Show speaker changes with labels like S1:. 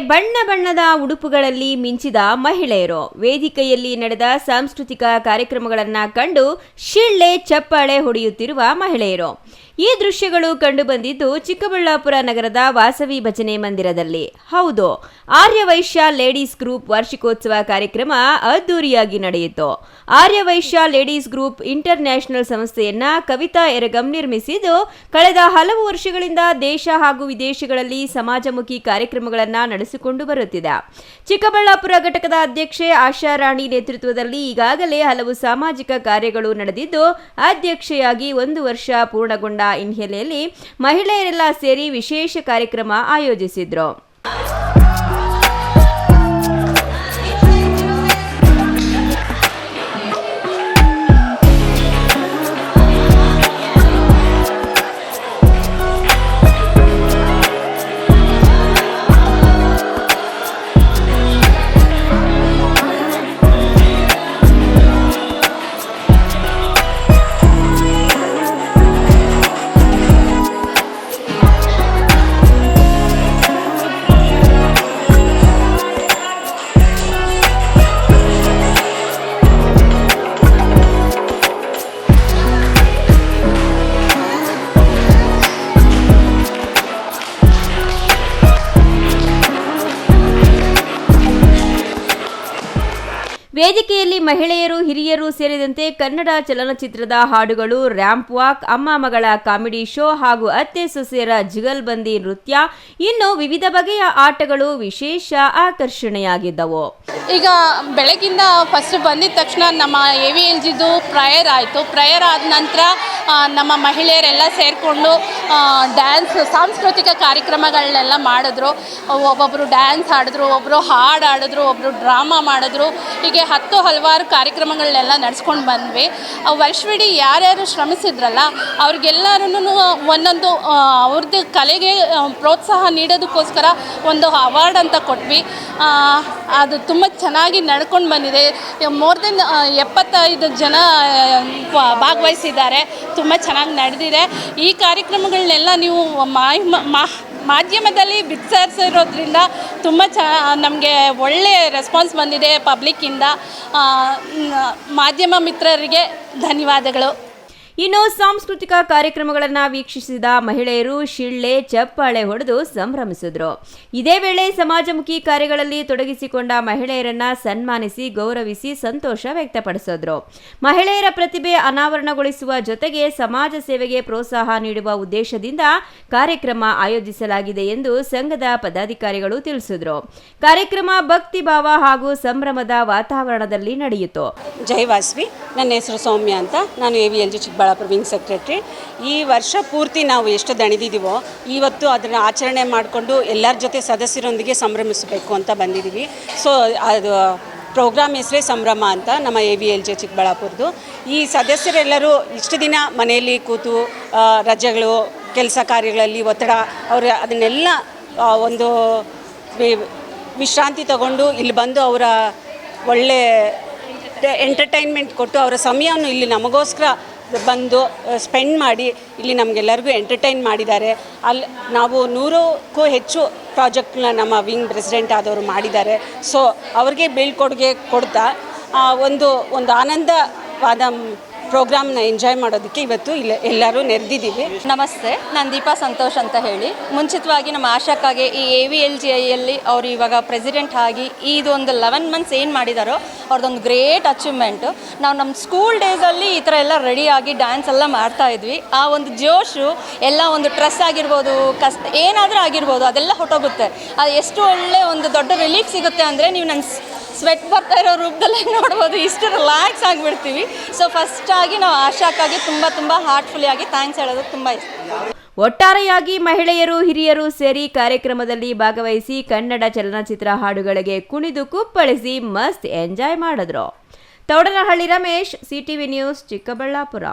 S1: ಬಣ್ಣ ಬಣ್ಣದ ಉಡುಪುಗಳಲ್ಲಿ ಮಿಂಚಿದ ಮಹಿಳೆಯರು. ವೇದಿಕೆಯಲ್ಲಿ ನಡೆದ ಸಾಂಸ್ಕೃತಿಕ ಕಾರ್ಯಕ್ರಮಗಳನ್ನು ಕಂಡು ಶಿಳ್ಳೆ ಚಪ್ಪಾಳೆ ಹೊಡೆಯುತ್ತಿರುವ ಮಹಿಳೆಯರು. ಈ ದೃಶ್ಯಗಳು ಕಂಡುಬಂದಿದ್ದು ಚಿಕ್ಕಬಳ್ಳಾಪುರ ನಗರದ ವಾಸವಿ ಭಜನೆ ಮಂದಿರದಲ್ಲಿ. ಹೌದು, ಆರ್ಯವೈಶ್ಯ ಲೇಡೀಸ್ ಗ್ರೂಪ್ ವಾರ್ಷಿಕೋತ್ಸವ ಕಾರ್ಯಕ್ರಮ ಅದ್ದೂರಿಯಾಗಿ ನಡೆಯಿತು. Aryavaishya ladies group international ಸಂಸ್ಥೆಯನ್ನ ಕವಿತಾ ಎರಗಂ ನಿರ್ಮಿಸಿದ್ದು, ಕಳೆದ ಹಲವು ವರ್ಷಗಳಿಂದ ದೇಶ ಹಾಗೂ ವಿದೇಶಗಳಲ್ಲಿ ಸಮಾಜಮುಖಿ ಕಾರ್ಯಕ್ರಮಗಳನ್ನು ನಡೆಸಿಕೊಂಡು ಬರುತ್ತಿದೆ. ಚಿಕ್ಕಬಳ್ಳಾಪುರ ಘಟಕದ ಅಧ್ಯಕ್ಷೆ ಆಶಾ ರಾಣಿ ನೇತೃತ್ವದಲ್ಲಿ ಈಗಾಗಲೇ ಹಲವು ಸಾಮಾಜಿಕ ಕಾರ್ಯಗಳು ನಡೆದಿದ್ದು, ಅಧ್ಯಕ್ಷೆಯಾಗಿ 1 ವರ್ಷ ಪೂರ್ಣಗೊಂಡ ಹಿನ್ನೆಲೆಯಲ್ಲಿ ಮಹಿಳೆಯರೆಲ್ಲ ಸೇರಿ ವಿಶೇಷ ಕಾರ್ಯಕ್ರಮ ಆಯೋಜಿಸಿದ್ರು. ವೇದಿಕೆಯಲ್ಲಿ ಮಹಿಳೆಯರು, ಹಿರಿಯರು ಸೇರಿದಂತೆ ಕನ್ನಡ ಚಲನಚಿತ್ರದ ಹಾಡುಗಳು, ರ್ಯಾಂಪ್ ವಾಕ್, ಅಮ್ಮ ಮಗಳ ಕಾಮಿಡಿ ಶೋ ಹಾಗೂ ಅತ್ತೆ ಸೊಸೆಯರ ಜುಗಲ್ಬಂದಿ ನೃತ್ಯ, ಇನ್ನು ವಿವಿಧ ಬಗೆಯ ಆಟಗಳು ವಿಶೇಷ ಆಕರ್ಷಣೆಯಾಗಿದ್ದವು.
S2: ಈಗ ಬೆಳಗಿಂದ ಫಸ್ಟ್ ಬಂದಿದ ತಕ್ಷಣ ನಮ್ಮ AVLGದು ಪ್ರೇಯರ್ ಆಯಿತು. ಪ್ರೇಯರ್ ಆದ ನಂತರ ನಮ್ಮ ಮಹಿಳೆಯರೆಲ್ಲ ಸೇರಿಕೊಂಡು ಡ್ಯಾನ್ಸ್, ಸಾಂಸ್ಕೃತಿಕ ಕಾರ್ಯಕ್ರಮಗಳನ್ನೆಲ್ಲ ಮಾಡಿದ್ರು. ಒಬ್ಬೊಬ್ಬರು ಡ್ಯಾನ್ಸ್ ಆಡಿದ್ರು, ಒಬ್ಬರು ಹಾಡು ಆಡಿದ್ರು, ಒಬ್ಬರು ಡ್ರಾಮಾ ಮಾಡಿದ್ರು. ಹೀಗೆ ಹಲವಾರು ಕಾರ್ಯಕ್ರಮಗಳನ್ನೆಲ್ಲ ನಡೆಸ್ಕೊಂಡು ಬಂದ್ವಿ. ವರ್ಷವಿಡೀ ಯಾರ್ಯಾರು ಶ್ರಮಿಸಿದ್ರಲ್ಲ ಅವ್ರಿಗೆಲ್ಲರೂ ಒಂದೊಂದು ಅವ್ರದ್ದು ಕಲೆಗೆ ಪ್ರೋತ್ಸಾಹ ನೀಡೋದಕ್ಕೋಸ್ಕರ ಒಂದು ಅವಾರ್ಡ್ ಅಂತ ಕೊಟ್ವಿ. ಅದು ತುಂಬ ಚೆನ್ನಾಗಿ ನಡ್ಕೊಂಡು ಬಂದಿದೆ. ಮೋರ್ ದೆನ್ 75 ಜನ ಭಾಗವಹಿಸಿದ್ದಾರೆ. ತುಂಬ ಚೆನ್ನಾಗಿ ನಡೆದಿದೆ. ಈ ಕಾರ್ಯಕ್ರಮಗಳನ್ನೆಲ್ಲ ನೀವು ಮಾಧ್ಯಮದಲ್ಲಿ ಬಿತ್ತರಿಸಿರೋದ್ರಿಂದ ತುಂಬ ನಮಗೆ ಒಳ್ಳೆಯ ರೆಸ್ಪಾನ್ಸ್ ಬಂದಿದೆ ಪಬ್ಲಿಕ್ಕಿಂದ. ಮಾಧ್ಯಮ ಮಿತ್ರರಿಗೆ ಧನ್ಯವಾದಗಳು.
S1: ಇನ್ನು ಸಾಂಸ್ಕೃತಿಕ ಕಾರ್ಯಕ್ರಮಗಳನ್ನು ವೀಕ್ಷಿಸಿದ ಮಹಿಳೆಯರು ಶಿಳ್ಳೆ ಚಪ್ಪಾಳೆ ಹೊಡೆದು ಸಂಭ್ರಮಿಸಿದ್ರು. ಇದೇ ವೇಳೆ ಸಮಾಜಮುಖಿ ಕಾರ್ಯಗಳಲ್ಲಿ ತೊಡಗಿಸಿಕೊಂಡ ಮಹಿಳೆಯರನ್ನ ಸನ್ಮಾನಿಸಿ ಗೌರವಿಸಿ ಸಂತೋಷ ವ್ಯಕ್ತಪಡಿಸಿದ್ರು. ಮಹಿಳೆಯರ ಪ್ರತಿಭೆ ಅನಾವರಣಗೊಳಿಸುವ ಜೊತೆಗೆ ಸಮಾಜ ಸೇವೆಗೆ ಪ್ರೋತ್ಸಾಹ ನೀಡುವ ಉದ್ದೇಶದಿಂದ ಕಾರ್ಯಕ್ರಮ ಆಯೋಜಿಸಲಾಗಿದೆ ಎಂದು ಸಂಘದ ಪದಾಧಿಕಾರಿಗಳು ತಿಳಿಸಿದರು. ಕಾರ್ಯಕ್ರಮ ಭಕ್ತಿ ಭಾವ ಹಾಗೂ ಸಂಭ್ರಮದ ವಾತಾವರಣದಲ್ಲಿ ನಡೆಯಿತು.
S3: ಜೈ ವಾಸವಿ. ನನ್ನ ಹೆಸರು ಸೌಮ್ಯ ಅಂತ. ನಾನು AVLG ಚಿಕ್ಕಬಳ್ಳಾಪುರ ವಿಂಗ್ ಸೆಕ್ರೆಟರಿ. ಈ ವರ್ಷ ಪೂರ್ತಿ ನಾವು ಎಷ್ಟು ದಣಿದಿದ್ದೀವೋ ಇವತ್ತು ಅದನ್ನು ಆಚರಣೆ ಮಾಡಿಕೊಂಡು ಎಲ್ಲರ ಜೊತೆ ಸದಸ್ಯರೊಂದಿಗೆ ಸಂಭ್ರಮಿಸಬೇಕು ಅಂತ ಬಂದಿದ್ದೀವಿ. ಸೊ ಅದು ಪ್ರೋಗ್ರಾಮ್ ಹೆಸರೇ ಸಂಭ್ರಮ ಅಂತ ನಮ್ಮ AVLG ಚಿಕ್ಕಬಳ್ಳಾಪುರದ್ದು. ಈ ಸದಸ್ಯರೆಲ್ಲರೂ ಇಷ್ಟು ದಿನ ಮನೆಯಲ್ಲಿ ಕೂತು ರಜೆಗಳು, ಕೆಲಸ ಕಾರ್ಯಗಳಲ್ಲಿ ಒತ್ತಡ, ಅವರು ಅದನ್ನೆಲ್ಲ ಒಂದು ವಿಶ್ರಾಂತಿ ತಗೊಂಡು ಇಲ್ಲಿ ಬಂದು ಅವರ ಒಳ್ಳೆ ಎಂಟರ್ಟೈನ್ಮೆಂಟ್ ಕೊಟ್ಟು ಅವರ ಸಮಯವನ್ನು ಇಲ್ಲಿ ನಮಗೋಸ್ಕರ ಬಂದು ಸ್ಪೆಂಡ್ ಮಾಡಿ ಇಲ್ಲಿ ನಮಗೆಲ್ಲರಿಗೂ ಎಂಟರ್ಟೈನ್ ಮಾಡಿದ್ದಾರೆ. ಅಲ್ಲಿ ನಾವು 100ಕ್ಕೂ ಹೆಚ್ಚು ಪ್ರಾಜೆಕ್ಟ್ನ ನಮ್ಮ ವಿಂಗ್ ಪ್ರೆಸಿಡೆಂಟ್ ಆದವರು ಮಾಡಿದ್ದಾರೆ. ಸೊ ಅವ್ರಿಗೆ ಬೀಳ್ಕೊಡುಗೆ ಕೊಡ್ತಾ ಒಂದು ಆನಂದವಾದ ಪ್ರೋಗ್ರಾಮ್ನ ಎಂಜಾಯ್ ಮಾಡೋದಕ್ಕೆ ಇವತ್ತು ಎಲ್ಲರೂ ನೆರೆದಿದ್ದೀವಿ.
S4: ನಮಸ್ತೆ, ನಾನು ದೀಪಾ ಸಂತೋಷ್ ಅಂತ ಹೇಳಿ. ಮುಂಚಿತವಾಗಿ ನಮ್ಮ ಆಶಾಕ್ಕಾಗಿ ಈ AVLGಯಲ್ಲಿ ಅವರು ಇವಾಗ ಪ್ರೆಸಿಡೆಂಟ್ ಆಗಿ ಇದು ಒಂದು 11 ಮಂತ್ಸ್ ಏನು ಮಾಡಿದಾರೋ ಅವ್ರದ್ದೊಂದು ಗ್ರೇಟ್ ಅಚೀವ್ಮೆಂಟು. ನಾವು ನಮ್ಮ ಸ್ಕೂಲ್ ಡೇಸಲ್ಲಿ ಈ ಥರ ಎಲ್ಲ ರೆಡಿಯಾಗಿ ಡ್ಯಾನ್ಸ್ ಎಲ್ಲ ಮಾಡ್ತಾಯಿದ್ವಿ. ಆ ಒಂದು ಜೋಶು ಎಲ್ಲ ಒಂದು ಸ್ಟ್ರೆಸ್ ಆಗಿರ್ಬೋದು, ಏನಾದರೂ ಆಗಿರ್ಬೋದು, ಅದೆಲ್ಲ ಹೊಟ್ಟೋಗುತ್ತೆ. ಅದು ಎಷ್ಟು ಒಳ್ಳೆ ಒಂದು ದೊಡ್ಡ ರಿಲೀಫ್ ಸಿಗುತ್ತೆ ಅಂದರೆ ನೀವು ನನ್ನ ಸ್ವೆಟ್ ಬರ್ತಾ ಇರೋ ರೂಪದಲ್ಲೇ ನೋಡ್ಬೋದು. ಇಷ್ಟು ರಿಲ್ಯಾಕ್ಸ್ ಆಗಿಬಿಡ್ತೀವಿ. ಸೊ ಫಸ್ಟ್ ಆಗಿ ನಾವು ಆಶಾಕ್ಕಾಗಿ ತುಂಬ ಹಾರ್ಟ್ಫುಲಿ ಆಗಿ ಥ್ಯಾಂಕ್ಸ್ ಹೇಳೋದು ತುಂಬ ಇಷ್ಟ.
S1: ಒಟ್ಟಾರೆಯಾಗಿ ಮಹಿಳೆಯರು, ಹಿರಿಯರು ಸೇರಿ ಕಾರ್ಯಕ್ರಮದಲ್ಲಿ ಭಾಗವಹಿಸಿ ಕನ್ನಡ ಚಲನಚಿತ್ರ ಹಾಡುಗಳಿಗೆ ಕುಣಿದು ಕುಪ್ಪಳಿಸಿ ಮಸ್ತ್ ಎಂಜಾಯ್ ಮಾಡಿದ್ರು. Thoudanahalli Ramesh, CTV news, Chikkaballapur.